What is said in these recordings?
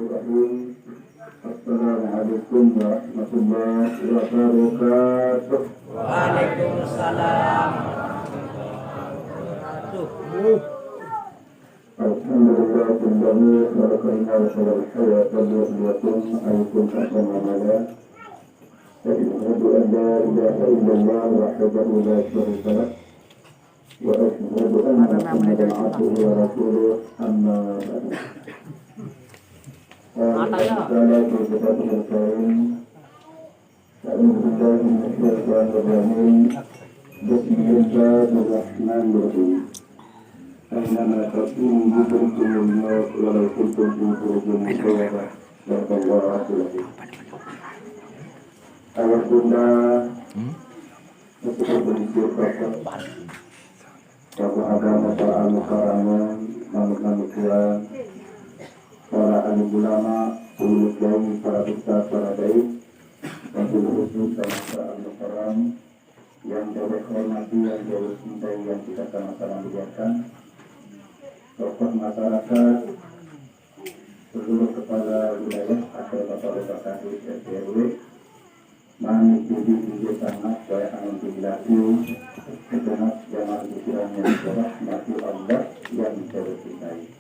Bismillahirrahmanirrahim. Assalamualaikum warahmatullahi wabarakatuh. Waalaikumsalam. Alhamdulillah kembali barakallahu wa hayat waliyakum ayukum ahsan amala. Wa asyhadu an la ilaha illallah wahdahu la syarika lah wa asyhadu anna Muhammadan abduhu wa rasuluh amma ba'du. Bismillahirrahmanirrahim. أينما تكونوا يدرككم الموت ولو كنتم في بروج مشيدة صدق الله العظيم. Awal bunda untuk berbicara bapak agama para al-mukarramin, manut-manut Tuhan, para alim ulama, ulul ilmi, para ustaz, para dai, dan seluruh para al-mukarram yang jauh hormati, yang jauh cintai, yang kita sama-sama muliakan. Tokoh masyarakat, seluruh kepala wilayah atau bapak-bapak kadis RT/RW, mengikuti video sangat baik alhamdulillah segenap jamaah pikiran yang dirahmati Allah yang tercintai.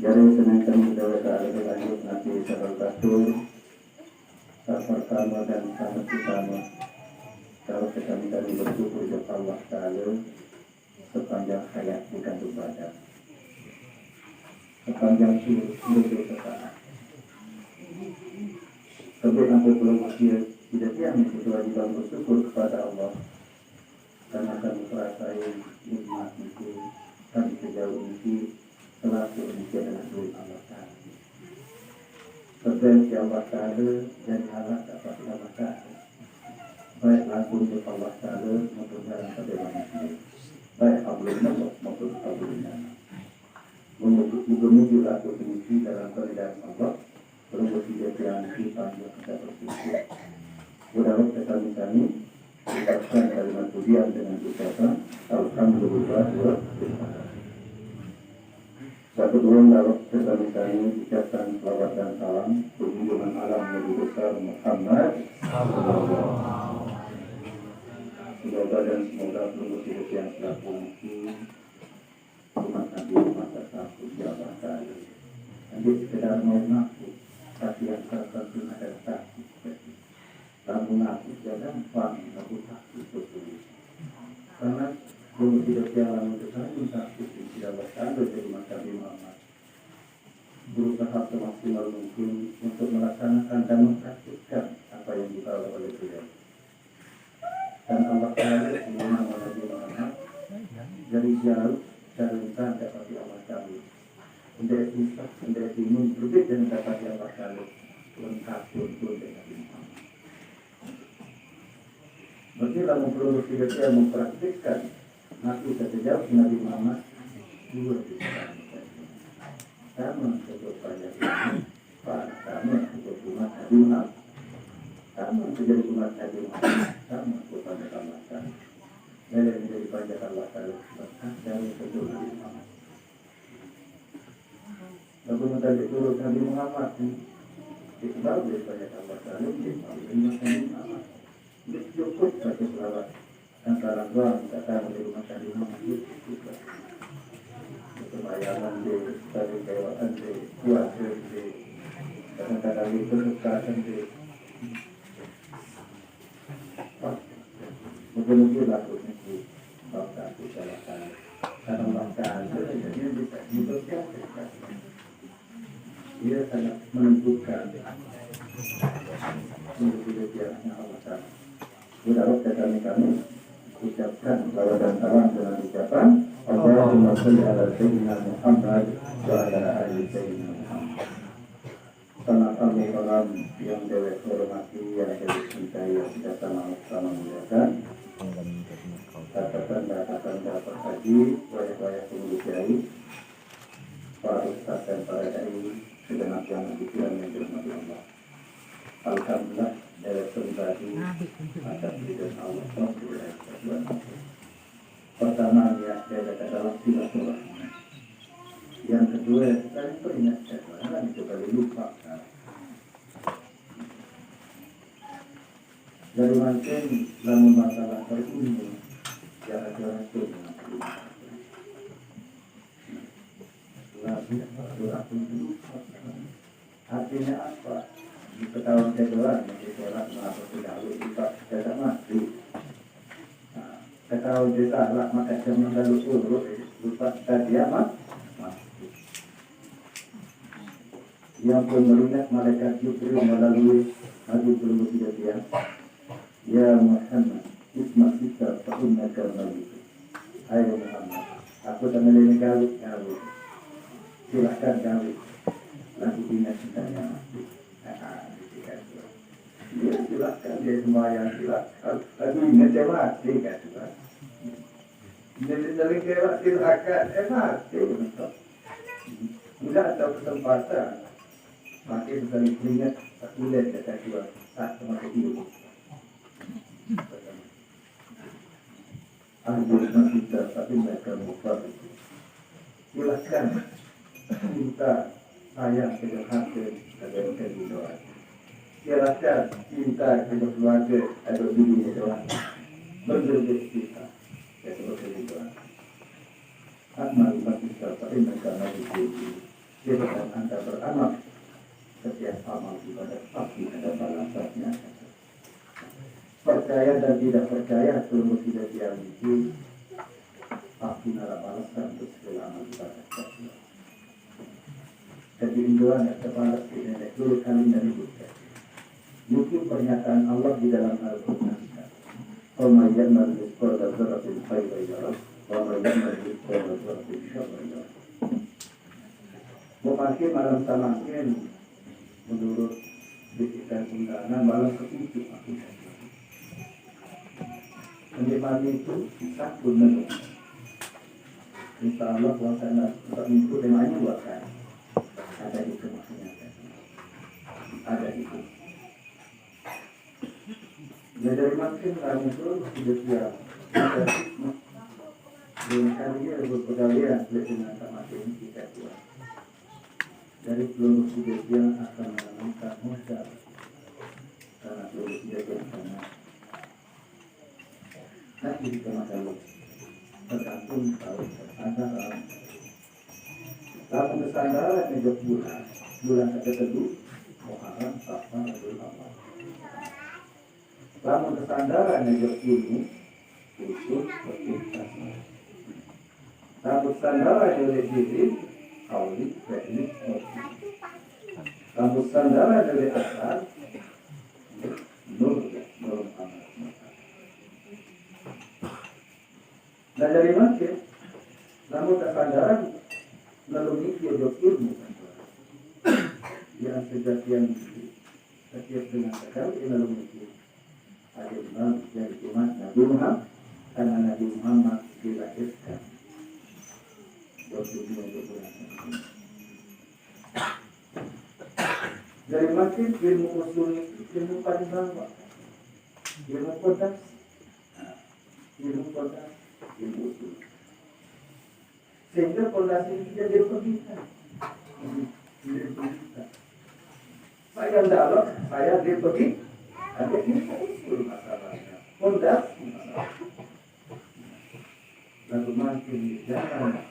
Dari Senin kami berdoa lanjut nanti sahabat kasur, pertama dan sangat utama. Kalau kami bersyukur kepada Allah Taala sepanjang hayat dikandung badan. Sepanjang hidup sesaat. Tapi sampai belum masih tidak yang kewajiban bersyukur kepada Allah karena kami merasai nikmat itu kami sejauh ini selalu demikian dengan duit Allah Taala. Berdoa Allah Taala dan Allah dapat Allah Taala. Baik langsung ke Allah Taala maupun dalam pada manusia. Baik Allah maupun Allah. Menuju aku tinggi dalam keadaan Allah, belum bersedia kita yang kita bersyukur. Mudah-mudahan kami ucapkan kalimat pujian dengan ucapan Alhamdulillah wa bihamdih. Satu dua kami ucapkan salawat dan salam kunjungan alam Nabi besar Muhammad. Semoga dan semoga seluruh hidup yang telah mungkin umat Nabi masa satu jabatan tadi. Nanti sekedar mau ngaku, tapi yang satu adalah sakit. Kamu ngaku jangan paham, kamu sakit betul. Karena seluruh hidup yang lama itu saya sakit tidak bertanda dari masa Nabi Muhammad. Berusaha semaksimal mungkin untuk melaksanakan dan mempraktikkan apa yang dibawa oleh beliau. Dan Allah Taala mengenal Nabi Muhammad dari jauh dan dapat Allah Taala. Untuk itu, untuk ini lebih dan dapat Allah Taala lengkap untuk Nabi Muhammad. Berarti dalam seluruh hidup yang mempraktikkan Nabi sejauh Nabi Muhammad dua bisa. Sama seperti sama seperti umat Nabi Muhammad. Sama menjadi umat Nabi Muhammad, sama kepada Allah Taala. Dan menjadi pajak Allah Taala dari seluruh Nabi Muhammad. Lalu menjadi turut Nabi Muhammad dikenal dari pajak Allah Taala menjadi Nabi Muhammad. Ini cukup bagi selawat antara doa kata dari umat Nabi Muhammad itu cukup. Kebayangan di dari kewaan di kuasa di kadang-kadang itu kekasih di mungkin aku ini bangsa aku salahkan karena bangsa itu jadi bisa dipercaya dia sangat menentukan untuk hidup yang Allah Taala. Mudah-mudahan kami ucapkan salawat dan salam dengan ucapan Allahumma shalli ala sayyidina Muhammad wa ala ali sayyidina Muhammad. Karena kami orang yang dewa hormati, yang dewa cintai, yang kita sama-sama muliakan. Kata-kata terhaji, wajah-wajah pengurusiai, para ustaz dan para dai, segenap yang pikiran yang dirahmati Allah. Alhamdulillah, dari pribadi atas hidup Allah SWT. Pertama, ya, saya adalah silaturahmi. Yang kedua, saya peringat saya itu kali lupa. dari mancing lamun masalah terkunci cara-cara itu artinya apa? Di ketahuan kedua ditolak mengapa tidak lupa tidak mati. Ketahuan kita lah maka jangan lalu urut lupa tadi amat. Yang pun melihat malaikat Jibril melalui hadis bermulia dia. Ya Muhammad, isma kita fa'unnaka nabi. Hai Muhammad, aku tak melini kau. Silakan kau. Lalu ingat cintanya mati. Dia silakan dia sembahyang silakan. Lalu ingat dia mati kan. Jadi sering kewat silakan mati. Tidak ada kesempatan. Mati sekali ingat aku lihat kata dua saat masih hidup. Anjur kita tapi mereka mufad. Silakan cinta sayang kepada hati agar kehidupan. Silakan cinta kepada keluarga agar dunia doa. Bergerak kita agar kehidupan. Amal kita tapi mereka lagi hidup. Silakan anda beramal. Setiap amal ibadah pasti ada balasannya. Percaya dan tidak percaya selama tidak diambil pasti ada balasan untuk segala amal ibadah. Jadi imbuhan yang terbalas tidak dulu kami dari kita. Mungkin pernyataan Allah di dalam Al-Quran. Qawma ya'mal mithqala dzarratin khairan yarah wa ma ya'mal mithqala dzarratin syarran yarah. Memakai malam samakin menurut bisikan undangan malam ketujuh akidah. Menikmati itu bisa pun menurut. Insya Allah puasanya untuk minggu temanya buatkan. Ada itu maksudnya. Ada itu. Ya dari makin kami itu sudah siap. Ada hikmah. Dengan kali ada berpegawaian dengan tak mati kita buat. Dari peluru sudah yang akan menemukan modal karena peluru sudah yang sangat nanti kita masalah tergantung kalau tersandaran lalu tersandaran juga bulan keteduh Muharram Safar Rabiul Awal lalu tersandaran juga ini khusus berkaitan lalu tersandaran oleh diri Auli, teknik, rambut sandara dari asal, nur amat. Dan dari makin, rambut sandara lalu mikir ilmu. Yang sejatian setiap dengan sekali lalu mikir. Ada imam yang iman Nabi Muhammad, karena Nabi Muhammad dilahirkan. Dari makin ilmu usul ilmu paling bawah, ilmu kodas, ilmu usul. Sehingga kodas ini jadi pembina. Saya dalam, saya pergi, ada ilmu usul masalahnya. Kodas, lalu makin jangan.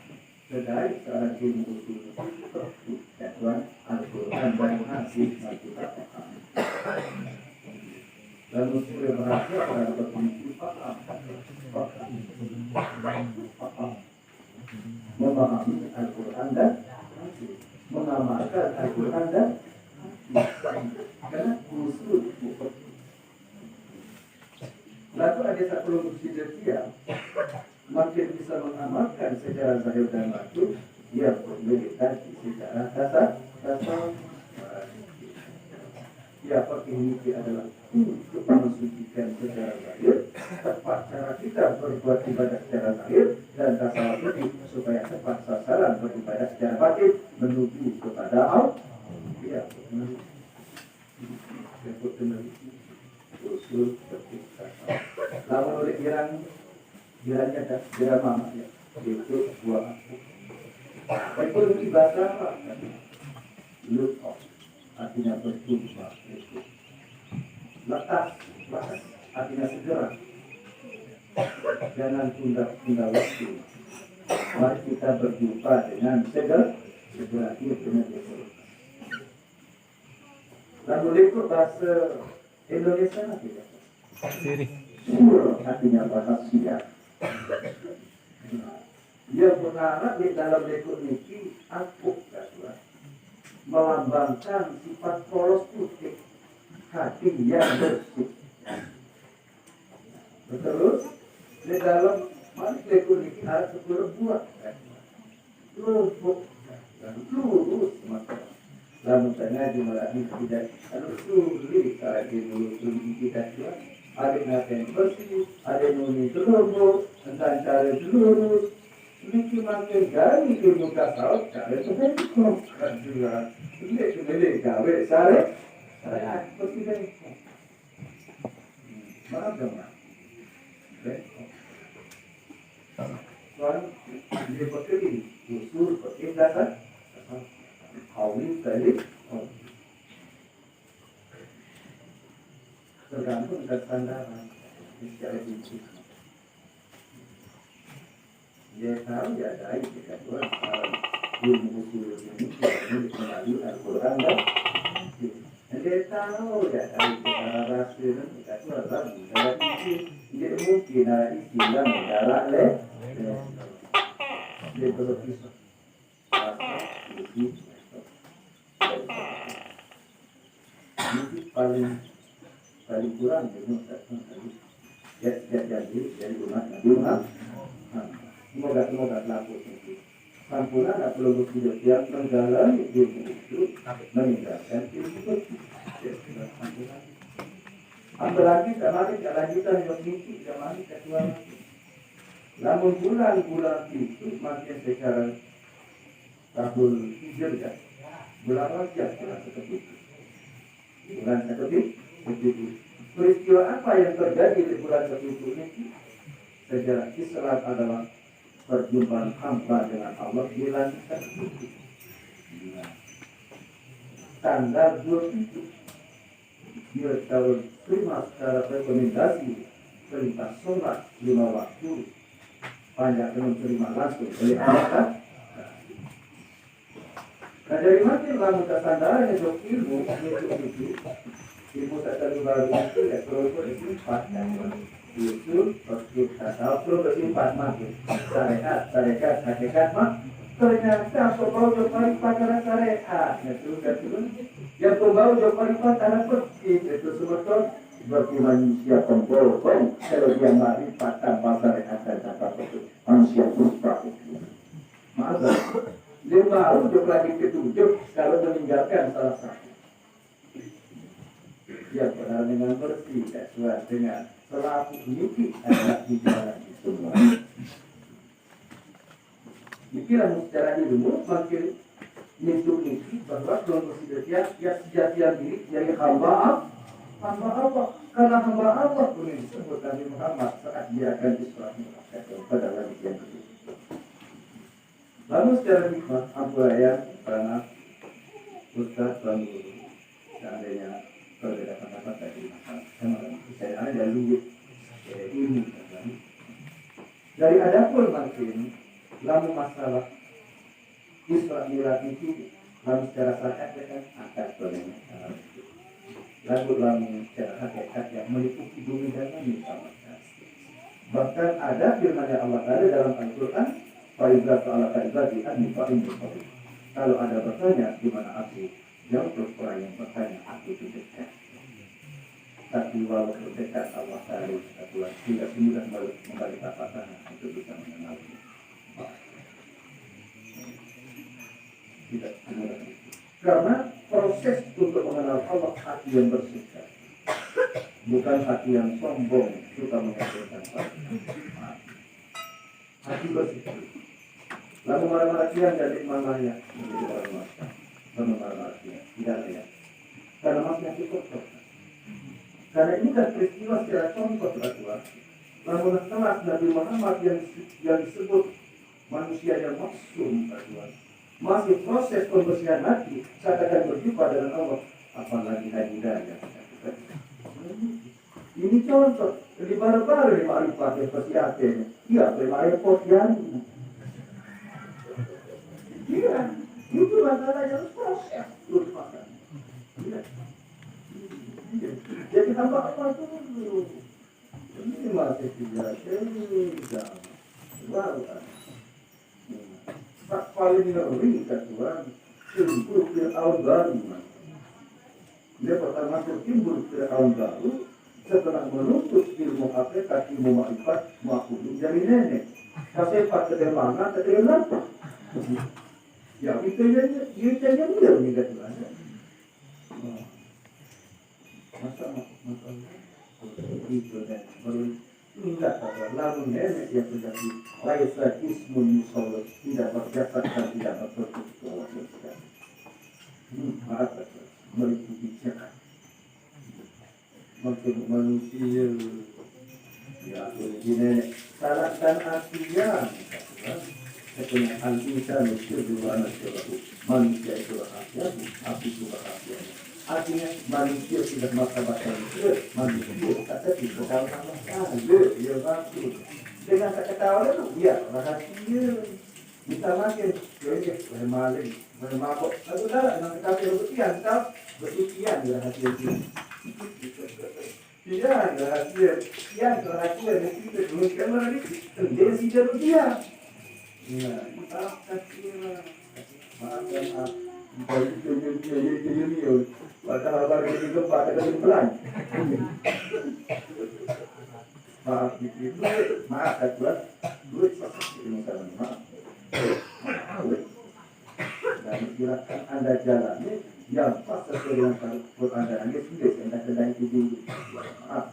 Sedai secara ilmu usul Tuhan Al-Quran dan Hadis Al-Quran. Lalu supaya berhasil pada berfungsi paham memahami Al-Quran dan Hadis, mengamalkan Al-Quran dan karena usul. Lalu ada satu dia makin bisa mengamalkan secara zahir dan batin, dia bermeditasi secara kasar. Ya, ini adalah untuk mensucikan secara zahir, tepat cara kita berbuat ibadah secara zahir dan kasar ini supaya tepat sasaran beribadah secara batin menuju kepada Allah. Ya, usul seperti lalu oleh Bilanya ada drama ya, itu buah aku. Ekonomi bahasa apa? Look off, artinya bertumbuh. Letak, artinya segera. Jangan tunda waktu. Mari kita berjumpa dengan segera itu dengan besok. Lalu ikut bahasa Indonesia tidak? Sur artinya bahasa siap. Dia berharap di dalam lekuk niki aku melambangkan sifat polos putih, hati yang bersih. Terus di dalam lekuk niki ada 10 buah, lurus maka. Lalu tanya jumlah ini tidak ada sulit kalau di dulu kita juga ada nasi yang bersih, ada nuni telur, tentang cara lurus. Ini makin dari di muka saud, cara itu kan juga. Ini gawe sare seperti ini. Maaf dong, Mas. Soal dia bekerja usul bekerja kan, kawin tadi, tergantung kesandaran secara fisik. Dia tahu ya dari kita buat ilmu usul ini melalui Al-Quran dan dia tahu ya dari cara rasul kita buat lagi dari dia mungkin ada istilah mendarat dia berpisah mungkin paling kurang dia jadi umat Nabi Muhammad. Semoga laku itu. Sampurna tak perlu berpikir menjalani ilmu itu meninggalkan ilmu itu. Apalagi kemarin lanjutan yang mimpi kemarin kedua. Namun bulan-bulan itu makin secara tahun hijrah. Bulan Rajab bulan seketika. Bulan seketika. Peristiwa apa yang terjadi di bulan seketika ini? Sejarah Islam adalah perjumpaan hamba dengan Allah di langit dan bumi. Tanggal 27 dia tahun terima secara rekomendasi perintah sholat 5 waktu banyak menerima langsung oleh Allah. Nah dari mana lalu kesandaran itu ilmu ilmu terlalu baru itu ya perlu berimpat usul atau bersifat makin syariat hakikat mak ternyata pembawa jopari pakar syariat itu yang pembawa jopari pakar itu sebetulnya seperti manusia pembawa kalau dia marifat tanpa syariat dan tanpa itu manusia puspa itu maaf dia baru lagi ketujuh kalau meninggalkan salah satu dia benar dengan bersih sesuai dengan selaku mimpi adalah di jalan semua. Dikira secara ilmu makin mimpi bahwa kelompok dia sejatian diri dari hamba apa? Karena hamba Allah pun disebut Nabi Muhammad saat dia akan diserahkan pada Nabi yang kedua. Lalu secara hikmah apa yang karena Ustaz dan Guru seandainya berbeda pendapat dari masalah saya ada luwih ini dari adapun makin lalu masalah Isra Mi'raj itu lalu secara syariat kan akan bolehnya lalu secara hakikat yang meliputi bumi dan langit bahkan ada firman Allah Taala dalam Al-Quran Faiza ta'ala ibadi anni fa'inni qadir. Kalau ada bertanya di mana aku jawab orang yang bertanya aku itu dekat. Tapi walaupun dekat Allah Taala tidak semudah membalik tapak tangan untuk bisa mengenalnya. Tidak semudah itu. Karena proses untuk mengenal Allah hati yang bersih, bukan hati yang sombong suka mengatakan hati bersih. Lalu marah-marah dia jadi mamanya menjadi marah-marah dia tidak ya. Karena masnya cukup. Karena ini kan peristiwa secara contoh beraturan. Namun setelah Nabi Muhammad yang disebut manusia yang maksum beraturan, masih proses pembersihan hati saat akan berjumpa dengan Allah, apalagi hadiah yang Ini contoh, di baru-baru di Ma'rifat yang persiapnya. Iya, terima repot yang. Iya, itu masalahnya harus proses. Terus makan. Iya. Jadi hamba apa itu dulu. Ini masih tidak tidak. Baru kan. Tak paling ngeri kan Tuhan. Timbul Fir'aun baru. Dia pertama timbul Fir'aun baru. Setelah menuntut ilmu hakikat, ilmu ma'rifat, ma'kulun dari nenek. Kasepat kedermangan, kedermangan. Ya, itu yang dia meningkat Tuhan. Masa itu dan baru tidak apa lalu nenek yang terjadi laisa ismun musolot tidak berdasar dan tidak berbentuk maaf meliputi cakap manusia ya ini nenek salahkan artinya sebenarnya al-insan itu dua anak manusia itu rahasia aku itu rahasia. Artinya manusia sudah martabat manusia kata itu kalau ya bagus dengan kata itu ya rahasia bisa makin jadi bermaling bermabok lalu dah nak kata berutian tak berutian rahasia itu tidak rahasia yang rahasia itu terus kamera ini tendensi dia ya kita kasih maaf itu padahal baru di gempa ada pelan. Maaf itu maaf Tuhan duit ini maaf. Dan silakan anda jalani yang pas sesuai dengan perut anda ini sudah anda sedang itu maaf.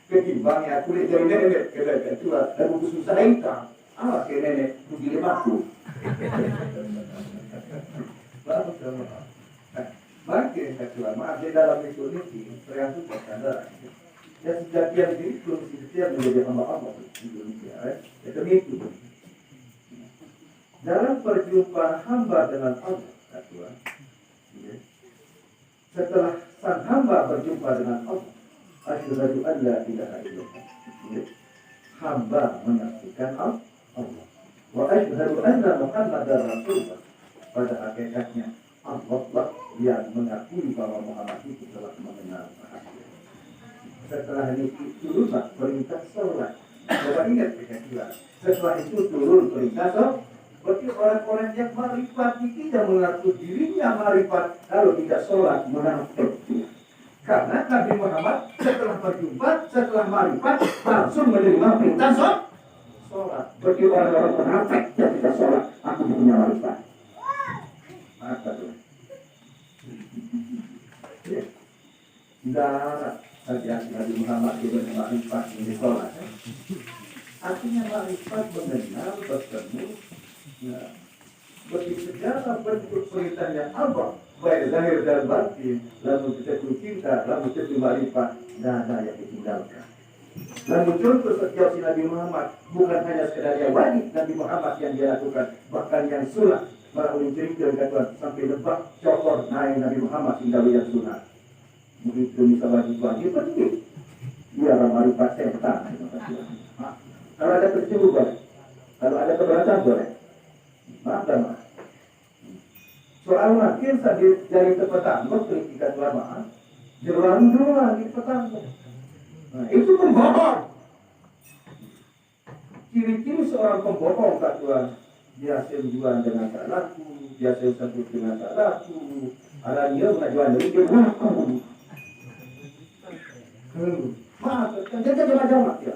Ketimbang ya kulit jauh nenek kedai Tuhan dan buku susah hitam. Ke nenek begini batu. Makin kecuali maaf di dalam itu tergantung pada ya sejatian diri belum setiap menjadi hamba-hamba di Indonesia itu itu dalam perjumpaan hamba dengan Allah kecuali setelah sang hamba berjumpa dengan Allah asyhadu an la ilaha illallah hamba menyaksikan Allah wa asyhadu anna muhammadar rasulullah pada hakikatnya Allah yang mengakui bahwa Muhammad itu telah mengenal rahasia. Setelah itu turunlah perintah sholat. Coba ingat kejadian. Setelah itu turun perintah sholat. Berarti orang-orang yang marifat tidak mengaku dirinya marifat kalau tidak sholat munafik. Karena Nabi Muhammad setelah berjumpa, setelah marifat langsung menerima perintah sholat. Berarti orang-orang munafik yang tidak sholat, aku punya marifat. Apa tuh? Darah hati-hati Nabi Muhammad juga ma'rifat ini sholat. Artinya ma'rifat mengenal, bertemu, bagi segala bentuk perintahnya Allah, baik zahir dan batin, lalu kita cinta, lalu kita ma'rifat, dan ada yang ditinggalkan. Lalu contoh setiap si Nabi Muhammad bukan hanya sekedar yang wajib Nabi Muhammad yang dia lakukan, bahkan yang sunnah. Para ulun cerita kata sampai lebak cokor naik Nabi Muhammad hingga yang sunnah. Begitu misalnya wajib penting. Dia marifat setan. Kalau ada tercuru boleh. Kalau ada keberatan boleh. Maaf dan maaf. Soal makin sambil jari terpetanggung kritika ulama. Jeruan di petanggung. Nah, itu pembohong. Ciri-ciri seorang pembohong kata Tuhan. Biasa jualan dengan tak laku, biasa sebut dengan tak laku. Ada dia nak jual dari dia laku. Maaf, jangan jawab ya.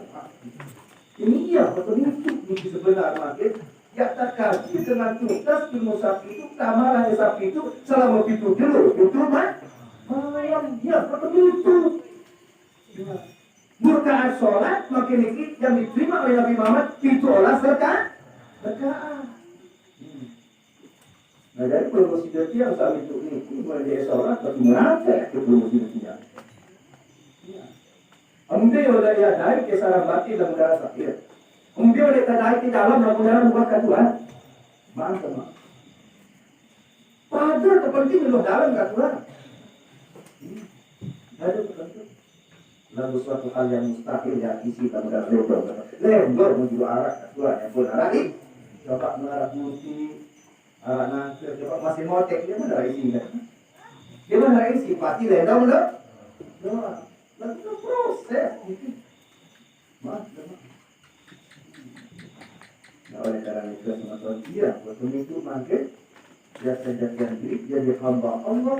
Ini iya betul itu sebenar makin. Ya tak kaji dengan tuntas ilmu sapi itu, tamarahnya sapi itu selama itu dulu, betul mah? Ya betul itu. Murkaan sholat makin ini yang diterima oleh Nabi Muhammad itu olah serta berkah. Nah dari promosi dia saat itu ini mulai dia sholat bagi menafik ke promosi dia. Kemudian oleh dia naik ke salam batin dalam udara sakit. Kemudian oleh dia naik di dalam udara bukan Tuhan. Maaf sama. Padahal terpenting di dalam Tuhan. Ada terpenting. lalu suatu hal yang mustahil ya isi kemudian lembor menuju arah keduanya pun arah ini coba mengarah putih arah nangkir coba masih motek dia mana isi kan dia mana isi pasti lendong loh lalu proses gitu mas nah oleh karena itu teman-teman dia waktu itu makin dia sadarkan diri jadi hamba Allah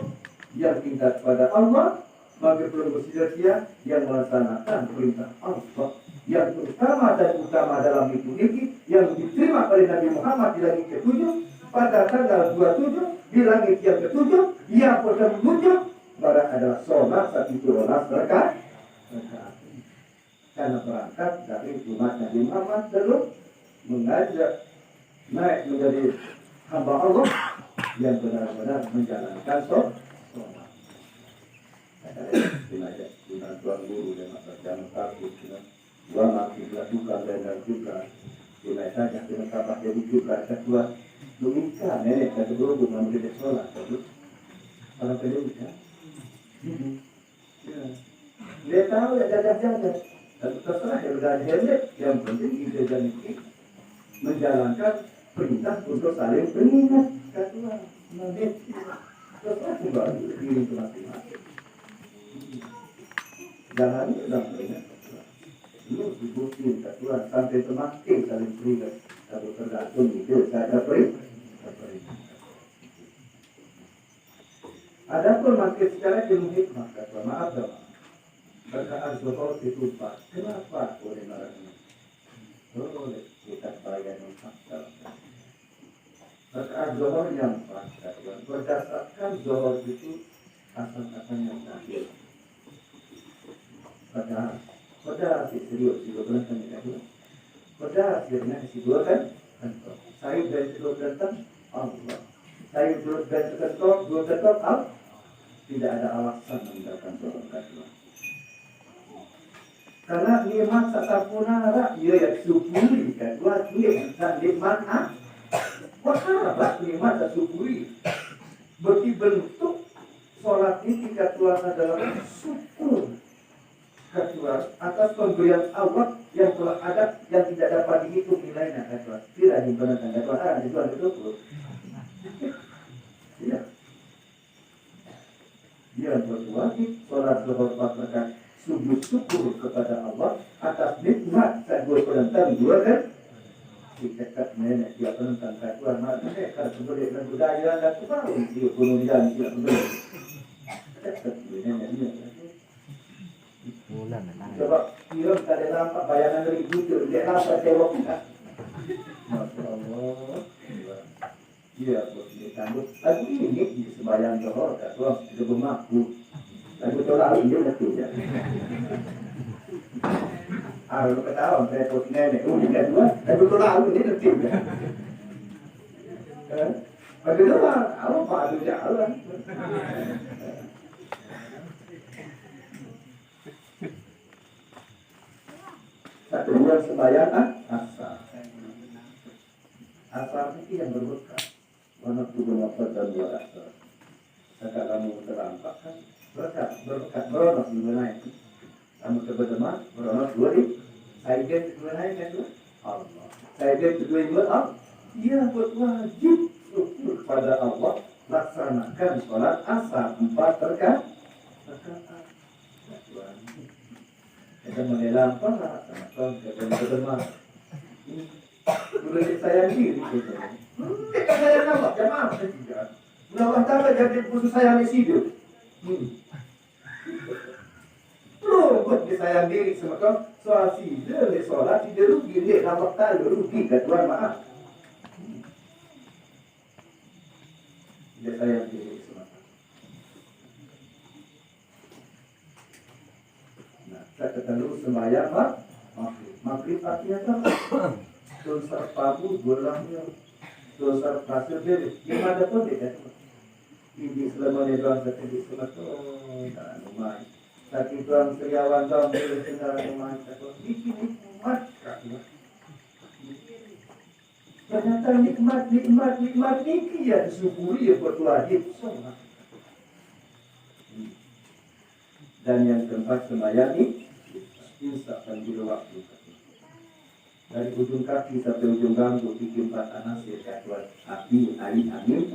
yang tingkat pada Allah maka belum bersia-sia yang melaksanakan perintah Allah yang utama dan utama dalam hidup ini yang diterima oleh Nabi Muhammad di langit ke-7 pada tanggal 27 di langit yang ke-7 yang berwujud pada adalah sholat 112 rakaat karena berangkat dari umat Nabi Muhammad belum mengajak naik menjadi hamba Allah yang benar-benar menjalankan sholat. Sengaja guna tuan guru dan masa jangan takut dua makin lakukan dan juga guna saja dengan kabar jadi juga kedua lumika nenek dan kedua bukan menjadi sholat terus kalau kedua bisa dia tahu ya jaga-jaga dan terserah yang sudah hebat yang penting ide dan ini menjalankan perintah untuk saling mengingat kedua nanti terserah kembali diri ke masing-masing jangan ingat lu dibutuhin kedua sampai semakin saling berikan atau tergantung itu saya beri adapun makin secara ilmu hikmah kata maaf dong berkaan zuhur itu pak kenapa boleh marahnya boleh kita bayar fakta berkaan zuhur yang pas berdasarkan zuhur itu asal-asalnya terakhir pada serius juga benar kan ya pada akhirnya isi dua kan sayur dari dua bentang Allah sayur dua bentang dua bentang Allah tidak ada alasan meninggalkan sholat kedua karena nikmat satapunara ia yang syukuri kedua dia dan nikmat wahana nikmat syukuri berarti bentuk sholat ini kedua adalah syukur kedua atas pemberian Allah yang telah ada yang tidak dapat dihitung nilainya kedua tidak dibenarkan kedua kedua betul iya dia berwajib sholat zuhur 4 rakaat sujud syukur kepada Allah atas nikmat kedua penentang dua kan dekat nenek dia penentang kedua maknanya kalau sebagai dan budaya dan tahu dia bunuh dia tidak benar dekat nenek coba film kada nampak bayangan dari bujuk dia nampak tewak kita Masya Allah iya dia tangguh lagu ini di sembahyang johor tak tuang sudah bermakku lagu tolak ini nanti ya lu ketahuan saya pun nenek dia dua lagu tolak ini nanti ya bagi doang apa itu jalan satu bulan sembahyang asar itu yang berberkah mana tubuh nafas dan dua asar kakak kamu terdampak kan berkat beronos di mana itu kamu terberdemak beronos dua di saya di mana itu Allah saya di kedua itu Allah dia berwajib syukur pada Allah laksanakan sholat asar 4 rakaat kita mengelam apa sama kita berdemak boleh sayang diri kita sayang apa jamaah tidak Allah Ta'ala jadi khusus sayang isi hidup buat disayang diri sama kau soal sider sholat sider rugi dia nampak tak rugi ketuan maaf dia sayang diri sama kau nah kita ketemu sembahyang maghrib artinya apa dosa pabu bolanya dosa pasir deh gimana pun deh ini selama ni doang seperti semakin dan rumah tapi doang seriawan doang boleh tinggal rumah atau nikmat ternyata nikmat ini ya disyukuri ya buat wajib semua dan yang keempat sembahyang ini insya akan bila waktu. Dari ujung kaki sampai ujung ganggu bikin patah nasir katuan api, air, angin,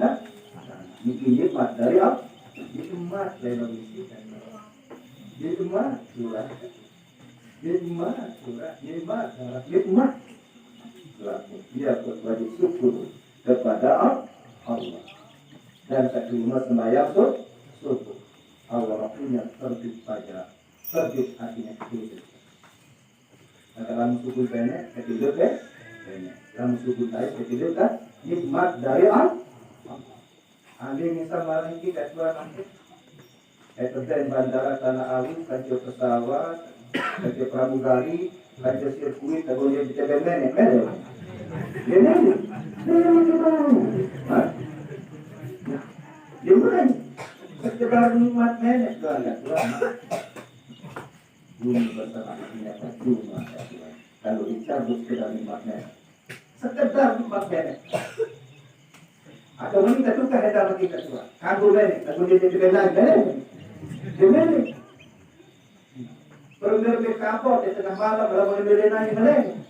bikin nikmat dari apa? Nikmat dari manusia. Nikmat surah, nikmat surah, nikmat darah, nikmat. Dia berwajib syukur kepada Allah dan terima sembahyang subuh. Allah punya terbit saja, terbit hatinya ketidur. Dalam subuh banyak ketidur banyak. Dalam subuh saya ketidur kan nikmat dari Allah. Andi misal malam kita keluar nanti. Terjadi bandara Tanah Alu, kajian pesawat, kajian pramugari, kajian sirkuit, kemudian kita benenek. Dia mulai sekedar nikmat nenek doang enggak doang. Bumi bersama ternyata cuma kalau dicabut sekedar nikmat nenek. Sekedar nikmat nenek. Atau meminta tukar ada bagi kita semua. Kabur nenek, kemudian dia benar nenek. Dia nenek. Berber kapok di tengah malam kalau boleh berenang nenek.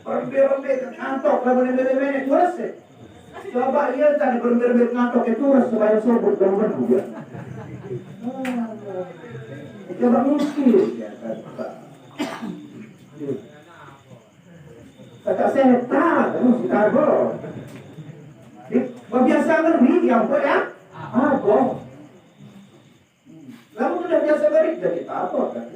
Berber kantok kalau boleh berenang terus. Coba lihat tadi berber kantok itu supaya sobut bangun juga. Coba mungkin ya kata saya tak, mesti kabur. Biasa ngeri yang apa ya? Apa? Lalu sudah biasa ngeri jadi apa kan?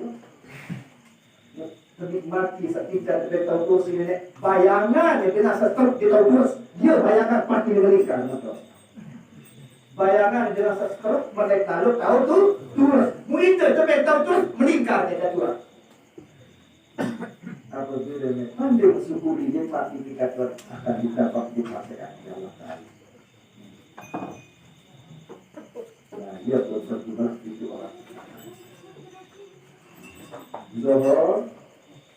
Menikmati sekitar dari tahu terus ini bayangan yang kita setruk di tahu terus dia bayangan mati mengerikan betul. Bayangan yang rasa setruk mereka tahu tuh terus muita sampai tahu terus meningkat dia tua. Apabila pandai bersyukuri dia pasti dikatakan akan didapat di masa yang Allah Taala. Nah, dia berguna itu orang. Zohor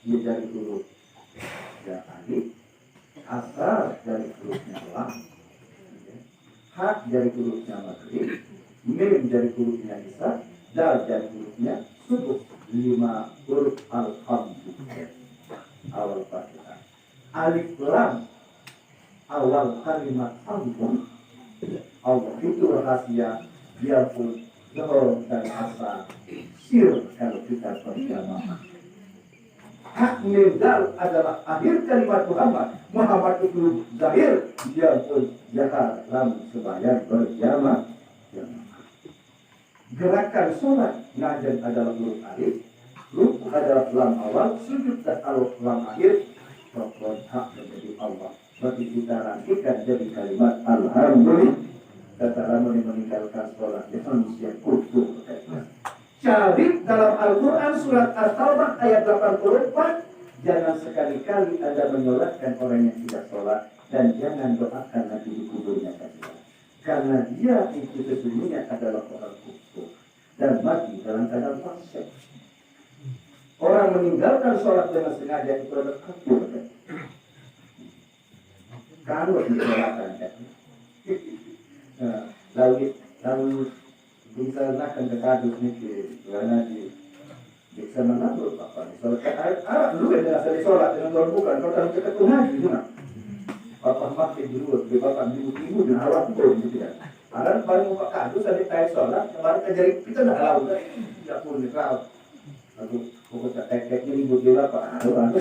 dia dari huruf yang alif, asar dari hurufnya lam, hak dari hurufnya maghrib, mim dari hurufnya isya, dal dari hurufnya subuh. 5 huruf alhamdulillah awal Fatihah. Alif lam awal kalimat ampun. Allah itu rahasia biarpun zohor dan asar sir kalau kita berjamaah. Hak mendal adalah akhir kalimat Muhammad. Muhammad itu zahir biarpun jahar lam sembahyang berjamaah. Gerakan sholat ngajen adalah huruf alif, huruf adalah lam awal, sujud dan alif lam akhir. Rokon hak menjadi Allah. Berarti kita rangkikan jadi kalimat alhamdulillah. Kata Ramon meninggalkan sholat dia manusia kufur. Cari dalam Al-Quran surat At-Taubah ayat 84. Jangan sekali-kali Anda menyolatkan orang yang tidak sholat dan jangan doakan nanti di kuburnya kalian. Karena dia itu sesungguhnya adalah orang kufur dan mati dalam keadaan fasik. Orang meninggalkan sholat dengan sengaja itu adalah kafir. Kalau disolatkan lalu bisa akan ke kadus ni kerana di sana lalu apa ni solat dulu kan asal solat dengan Tuhan bukan kalau dalam kita Tuhan itu nak apa makin dulu beberapa minggu dan awal pun gitu kan. Ada baru muka kadus ada kayak solat kemarin kejari kita dah lalu tidak pun dikau aku pokok tak tekniknya ribut dia apa ada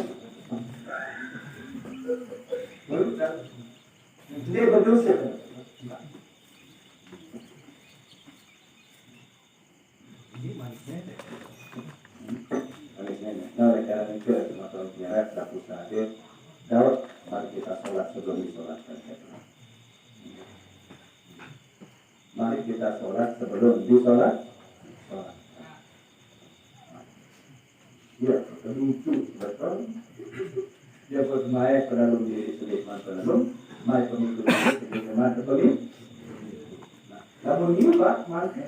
dia berdosa. Oleh karena itu teman-teman penyiar tak usah hadir. Daud, mari kita sholat sebelum disolatkan. Mari kita sholat sebelum disolat. Ya, itu betul. Dia bermain penalung diri Sulaiman penalung, main pemimpin Sulaiman penalung. Namun ini Pak, maka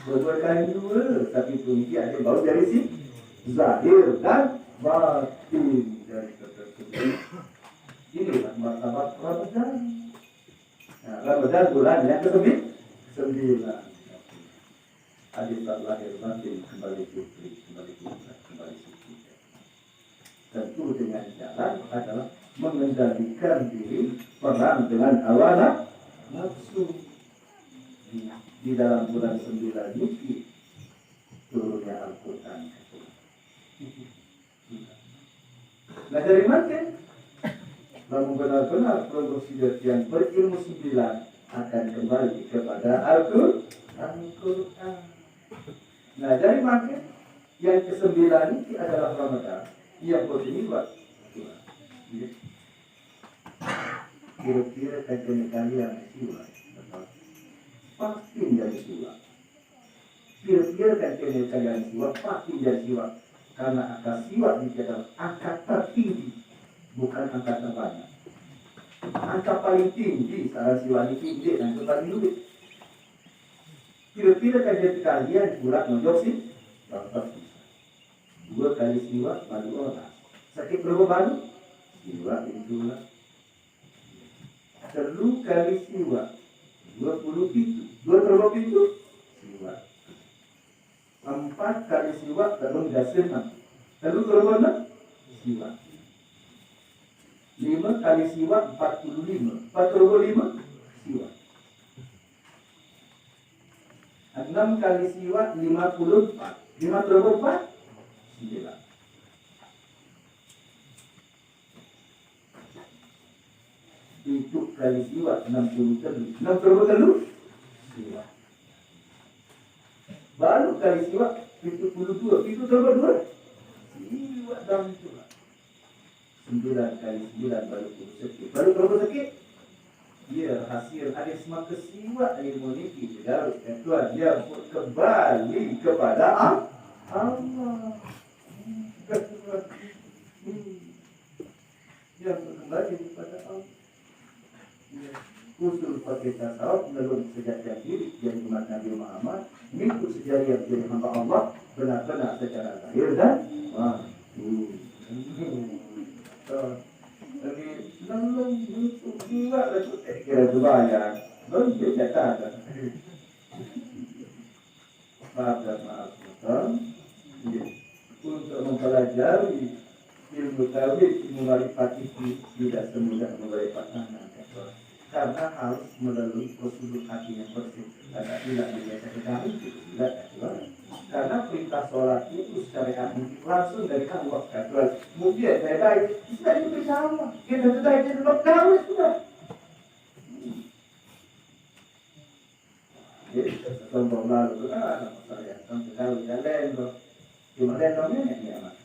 berkali dua, tapi puniki ada bau dari si zahir dan batin dari ketersebut. Inilah martabat Ramadan. Nah, Ramadan bulan yang ke-9. Hadis lahir batin kembali fitri, kembali Tentu dengan jalan adalah mengendalikan diri, perang dengan hawa nafsu. Di dalam bulan 9 ini turunnya Al-Quran. Nah dari mana? Namun benar-benar produksi yang berilmu 9 akan kembali kepada Al-Quran. Nah dari mana? Yang ke-9 ini adalah Ramadan. Yang berdua. Kira-kira kajian kalian siwa. Pasti menjadi siwa. Kira-kira kajian kalian siwa pasti menjadi siwa. Karena angka siwa ini adalah angka tertinggi, bukan angka terbanyak. Angka paling tinggi, salah siwa ini tinggi, dan paling tinggi. Kira-kira kajian kalian kurang nonjok sih? Dapat 2 kali siwa, baru orang. Sakit berapa baru? Siwa itulah. 3 kali siwa, 20 pintu. 2 terlalu pintu, siwa. 4 kali siwa, terlalu dasar. Lalu terlalu mana? Siwa. 5 kali siwa, 45. 4 terlalu 5, siwa. 6 kali siwa, 54. 5 terlalu 4, 9. Itu kali siwa 60 telur. 60 telur siwa. Baru kali siwa 72. Itu telur 2 siwa dalam itu. 9 kali 9 baru 10 sekit. Baru berapa sekit? Ya hasil ada semaka siwa ilmu ini tidak kecuali dia kembali kepada Allah. Yang kembali kepada Allah. Usul pakai tasawuf menurut sejatian diri jadi umat Nabi Muhammad, mengikut sejarah yang jadi hamba Allah benar-benar secara lahir dan jadi nolong untuk jiwa itu kira kebayang belum bisa kata maaf untuk mempelajari ilmu tauhid, ilmu marifat itu tidak semudah melalui pasangan. Karena harus melalui prosedur hati yang bersih. Ada tidak biasa kami tidak kecuali. Karena perintah sholat itu secara hati langsung dari Allah. Kecuali mungkin saya baik, tidak itu bersama. Kita sudah itu tahu sudah. Jadi sombong lalu saya sampai tahu jalan loh. Cuma lendongnya ini amat.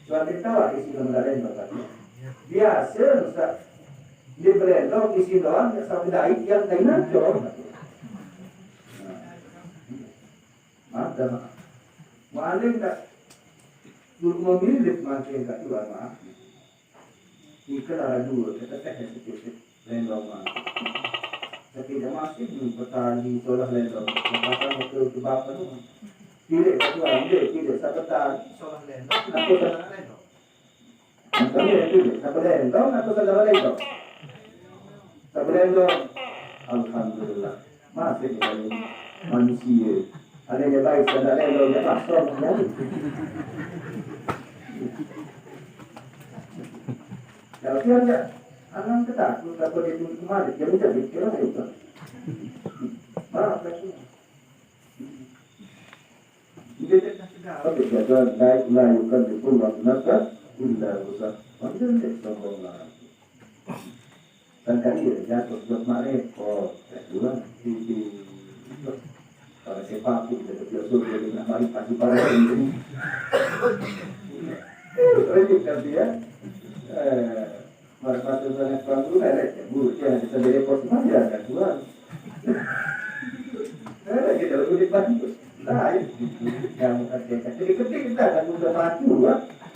Cuma kita tahu isi lembaga lendong tadi. Biasa Ustaz. Dia berendong isi doang sampai daik yang lainnya jauh. Maaf dah maaf. Maling tak memilih makin tak jual maaf. Ikan ada 2 kita teh sedikit lendong maaf. Tapi dia masih belum petani solah lendong. Pasang ke bapak tu. Tidak tak jual, tidak sampai petani solah lendong. Aku saudara lendong. Sampai lendong, aku saudara lendong. Sebenarnya alhamdulillah masih dari manusia. Ada yang baik dan ada yang tidak pastor ya. Kalau dia anak ketakut kalau dia tunggu kemarin dia tidak mikir apa itu. Maaf lagi. Dia tidak sedar. Oke, jadi baik melakukan itu maksudnya tidak usah. Macam ni sombonglah. Dan kali ya jatuh buat mereka kedua di kalau sepak pun jadi biasa jadi nak mari pasti para ini ini kan dia mereka tu sangat panggung ada buruk yang bisa jadi pos mana ada kedua kita lebih bantu nah yang ada jadi ketik kita kan sudah bantu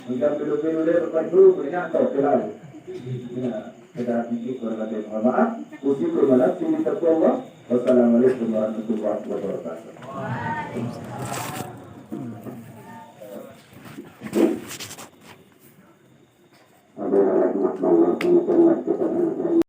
mungkin belum lepas dulu punya atau terlalu kita pikir berbagai maaf, usi bermanfaat sini tertolong. Wassalamualaikum warahmatullahi wabarakatuh. Waalaikumsalam warahmatullahi wabarakatuh.